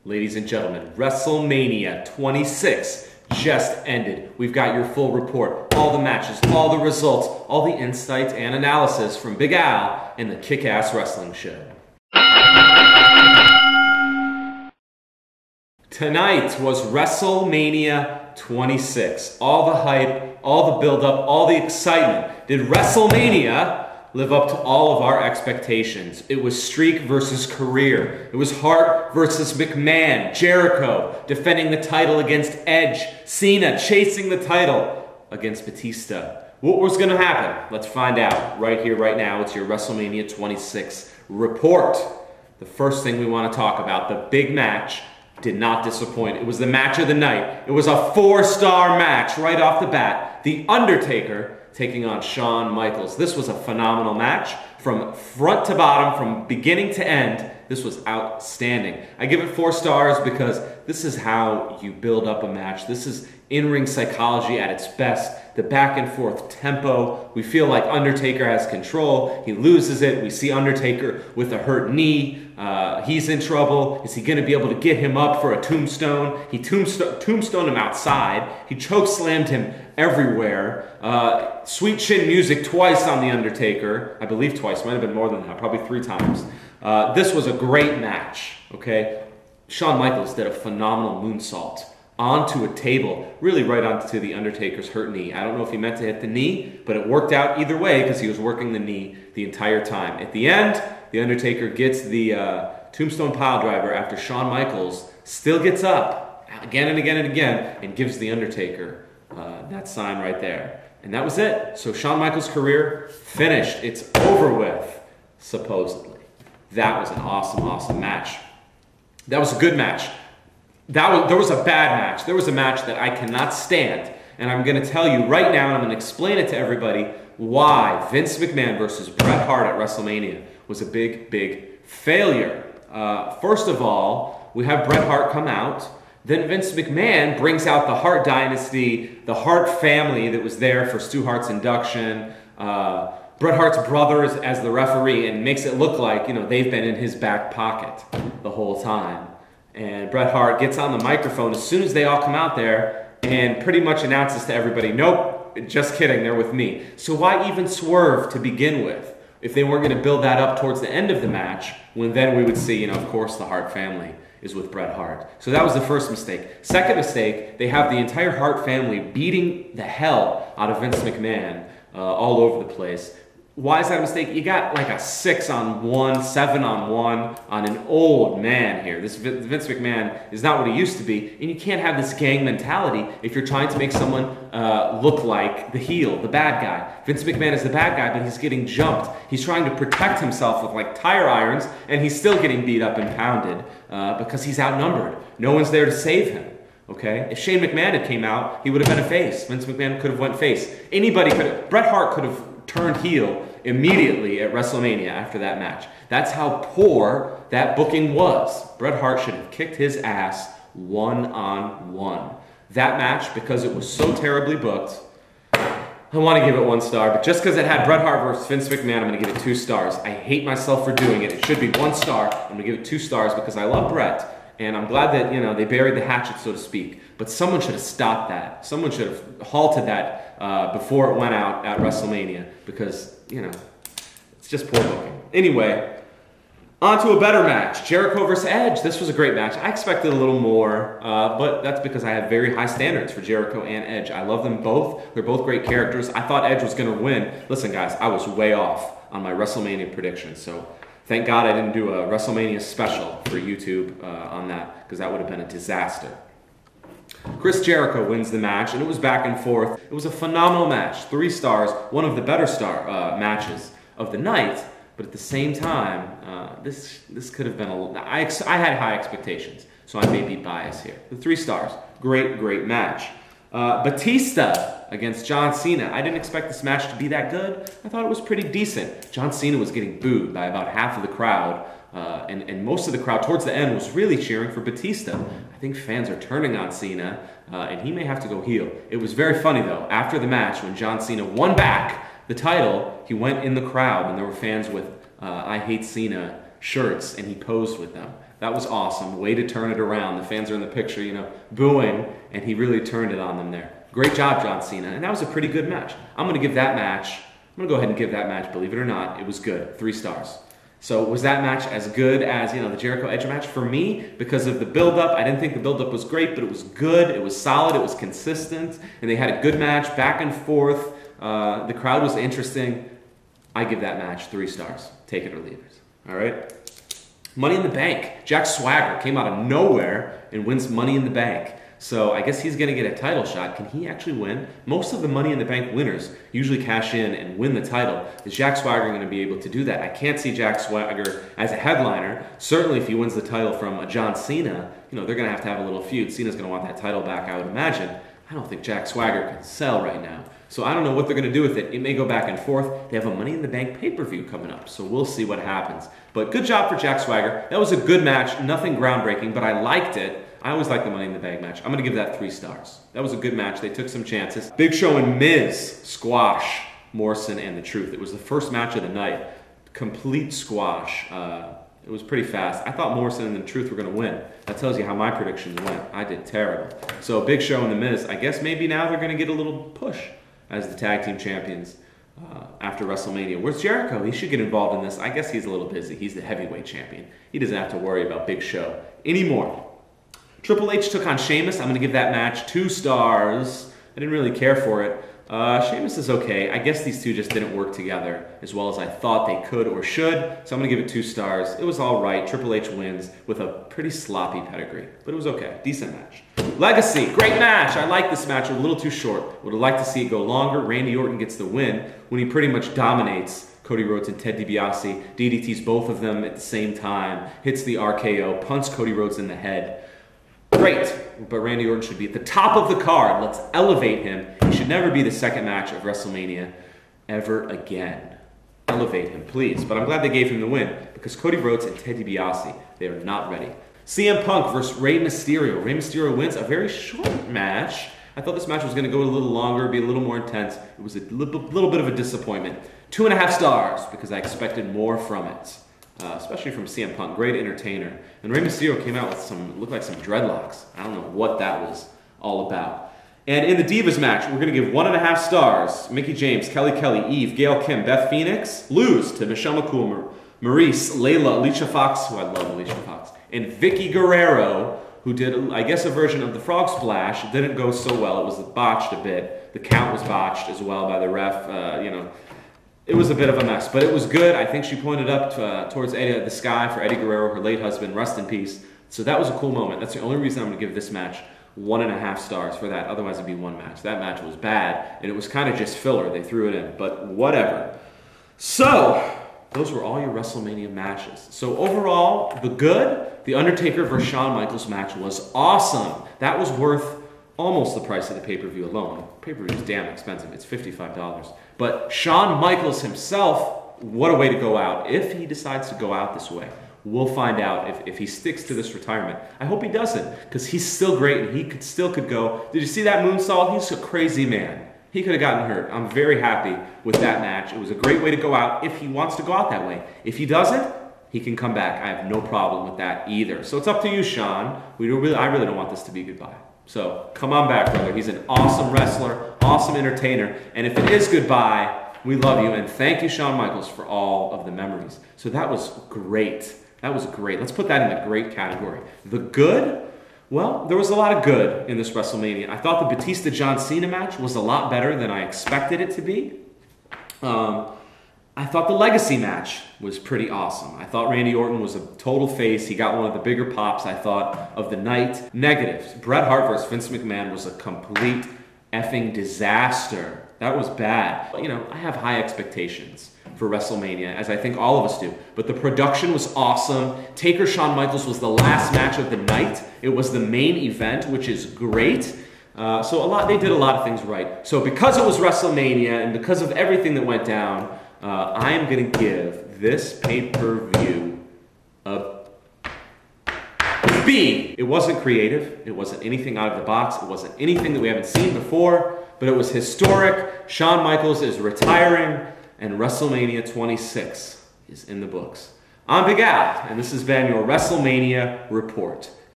Ladies and gentlemen, WrestleMania 26 just ended. We've got your full report, all the matches, all the results, all the insights and analysis from Big Al in the Kick-Ass Wrestling Show. Tonight was WrestleMania 26. All the hype, all the build-up, all the excitement. Did WrestleMania live up to all of our expectations? It was streak versus career. It was Hart versus McMahon. Jericho defending the title against Edge. Cena chasing the title against Batista. What was going to happen? Let's find out right here, right now. It's your WrestleMania 26 report. The first thing we want to talk about, the big match, did not disappoint. It was the match of the night. It was a 4-star match right off the bat. The Undertaker taking on Shawn Michaels. This was a phenomenal match from front to bottom, from beginning to end. This was outstanding. I give it 4 stars because this is how you build up a match. This is in-ring psychology at its best. The back and forth tempo. We feel like Undertaker has control. He loses it. We see Undertaker with a hurt knee. He's in trouble. Is he going to be able to get him up for a tombstone? He tombstoned him outside. He chokeslammed him everywhere. Sweet chin music twice on The Undertaker. I believe twice. Might have been more than that. Probably 3 times. This was a great match. Okay, Shawn Michaels did a phenomenal moonsault onto a table, really right onto The Undertaker's hurt knee. I don't know if he meant to hit the knee, but it worked out either way because he was working the knee the entire time. At the end, The Undertaker gets the tombstone piledriver after Shawn Michaels still gets up again and again and again and gives The Undertaker that sign right there. And that was it. So Shawn Michaels' career finished. It's over with, supposedly. That was an awesome, awesome match. That was a good match. There was a bad match. There was a match that I cannot stand. And I'm going to tell you right now, and I'm going to explain it to everybody, why Vince McMahon versus Bret Hart at WrestleMania was a big, big failure. First of all, we have Bret Hart come out. Then Vince McMahon brings out the Hart dynasty, the Hart family that was there for Stu Hart's induction, Bret Hart's brothers as the referee, and makes it look like, you know, they've been in his back pocket the whole time. And Bret Hart gets on the microphone as soon as they all come out there and pretty much announces to everybody, nope, just kidding, they're with me. So why even swerve to begin with if they weren't going to build that up towards the end of the match, when then we would see, you know, of course, the Hart family is with Bret Hart. So that was the first mistake. Second mistake, they have the entire Hart family beating the hell out of Vince McMahon all over the place. Why is that a mistake? You got like a 6-on-1, 7-on-1 on an old man here. This Vince McMahon is not what he used to be, and you can't have this gang mentality if you're trying to make someone look like the heel, the bad guy. Vince McMahon is the bad guy, but he's getting jumped. He's trying to protect himself with like tire irons, and he's still getting beat up and pounded because he's outnumbered. No one's there to save him. Okay? If Shane McMahon had came out, he would have been a face. Vince McMahon could have went face. Anybody could have. Bret Hart could have turned heel immediately at WrestleMania after that match. That's how poor that booking was. Bret Hart should have kicked his ass 1-on-1. That match, because it was so terribly booked, I want to give it 1 star, but just because it had Bret Hart versus Vince McMahon, I'm going to give it 2 stars. I hate myself for doing it. It should be 1 star. I'm going to give it 2 stars because I love Bret. And I'm glad that, you know, they buried the hatchet, so to speak. But someone should have stopped that. Someone should have halted that before it went out at WrestleMania. Because, you know, it's just poor booking. Anyway, on to a better match. Jericho versus Edge. This was a great match. I expected a little more, but that's because I have very high standards for Jericho and Edge. I love them both. They're both great characters. I thought Edge was going to win. Listen, guys, I was way off on my WrestleMania predictions. So thank God I didn't do a WrestleMania special for YouTube on that, because that would have been a disaster. Chris Jericho wins the match, and it was back and forth. It was a phenomenal match. 3 stars, one of the better matches of the night, but at the same time, this could have been I had high expectations, so I may be biased here. The 3 stars, great, great match. Batista against John Cena. I didn't expect this match to be that good. I thought it was pretty decent. John Cena was getting booed by about half of the crowd, and most of the crowd towards the end was really cheering for Batista. I think fans are turning on Cena, and he may have to go heel. It was very funny, though. After the match, when John Cena won back the title, he went in the crowd, and there were fans with I Hate Cena shirts, and he posed with them. That was awesome. Way to turn it around. The fans are in the picture, you know, booing, and he really turned it on them there. Great job, John Cena. And that was a pretty good match. I'm going to give that match, I'm going to go ahead and give that match, believe it or not, it was good. 3 stars. So was that match as good as, you know, the Jericho Edge match? For me, because of the build-up, I didn't think the build-up was great, but it was good, it was solid, it was consistent, and they had a good match, back and forth. The crowd was interesting. I give that match 3 stars. Take it or leave it. All right? Money in the Bank. Jack Swagger came out of nowhere and wins Money in the Bank. So I guess he's going to get a title shot. Can he actually win? Most of the Money in the Bank winners usually cash in and win the title. Is Jack Swagger going to be able to do that? I can't see Jack Swagger as a headliner. Certainly if he wins the title from a John Cena, you know, they're going to have a little feud. Cena's going to want that title back, I would imagine. I don't think Jack Swagger can sell right now. So I don't know what they're going to do with it. It may go back and forth. They have a Money in the Bank pay-per-view coming up, so we'll see what happens. But good job for Jack Swagger. That was a good match, nothing groundbreaking, but I liked it. I always like the Money in the Bank match. I'm going to give that 3 stars. That was a good match. They took some chances. Big Show and Miz squash Morrison and The Truth. It was the first match of the night. Complete squash. It was pretty fast. I thought Morrison and The Truth were going to win. That tells you how my predictions went. I did terrible. So Big Show and The Miz, I guess maybe now they're going to get a little push as the tag team champions after WrestleMania. Where's Jericho? He should get involved in this. I guess he's a little busy. He's the heavyweight champion. He doesn't have to worry about Big Show anymore. Triple H took on Sheamus. I'm going to give that match 2 stars. I didn't really care for it. Sheamus is okay. I guess these two just didn't work together as well as I thought they could or should, so I'm going to give it 2 stars. It was all right. Triple H wins with a pretty sloppy pedigree, but it was okay. Decent match. Legacy, great match. I like this match. A little too short. Would have liked to see it go longer. Randy Orton gets the win when he pretty much dominates Cody Rhodes and Ted DiBiase. DDTs both of them at the same time. Hits the RKO. Punts Cody Rhodes in the head. Great, but Randy Orton should be at the top of the card. Let's elevate him. He should never be the second match of WrestleMania ever again. Elevate him, please. But I'm glad they gave him the win because Cody Rhodes and Ted DiBiase, they are not ready. CM Punk versus Rey Mysterio. Rey Mysterio wins a very short match. I thought this match was going to go a little longer, be a little more intense. It was a little bit of a disappointment. 2.5 stars because I expected more from it. Especially from CM Punk, great entertainer. And Rey Mysterio came out with looked like some dreadlocks. I don't know what that was all about. And in the Divas match, we're going to give 1.5 stars. Mickie James, Kelly Kelly, Eve, Gail Kim, Beth Phoenix lose to Michelle McCool, Maurice, Layla, Alicia Fox, who I love Alicia Fox, and Vicky Guerrero, who did, I guess, a version of the Frog Splash. It didn't go so well. It was botched a bit. The count was botched as well by the ref. It was a bit of a mess, but it was good. I think she pointed up towards the sky for Eddie Guerrero, her late husband, rest in peace. So that was a cool moment. That's the only reason I'm going to give this match 1.5 stars for that. Otherwise, it'd be 1 match. That match was bad, and it was kind of just filler. They threw it in, but whatever. So, those were all your WrestleMania matches. So overall, the Undertaker versus Shawn Michaels match was awesome. That was worth almost the price of the pay-per-view alone. Pay-per-view is damn expensive. It's $55. But Shawn Michaels himself, what a way to go out. If he decides to go out this way, we'll find out if he sticks to this retirement. I hope he doesn't, because he's still great and he still could go. Did you see that moonsault? He's a crazy man. He could have gotten hurt. I'm very happy with that match. It was a great way to go out if he wants to go out that way. If he doesn't, he can come back. I have no problem with that either. So it's up to you, Shawn. I really don't want this to be goodbye. So come on back, brother. He's an awesome wrestler, awesome entertainer. And if it is goodbye, we love you. And thank you, Shawn Michaels, for all of the memories. So that was great. That was great. Let's put that in the great category. The good? Well, there was a lot of good in this WrestleMania. I thought the Batista-John Cena match was a lot better than I expected it to be. I thought the Legacy match was pretty awesome. I thought Randy Orton was a total face. He got one of the bigger pops, I thought, of the night. Negatives. Bret Hart versus Vince McMahon was a complete effing disaster. That was bad. You know, I have high expectations for WrestleMania, as I think all of us do. But the production was awesome. Taker Shawn Michaels was the last match of the night. It was the main event, which is great. So they did a lot of things right. So because it was WrestleMania and because of everything that went down, I am going to give this pay-per-view a B. It wasn't creative. It wasn't anything out of the box. It wasn't anything that we haven't seen before, but it was historic. Shawn Michaels is retiring, and WrestleMania 26 is in the books. I'm Big Al, and this has been your WrestleMania Report.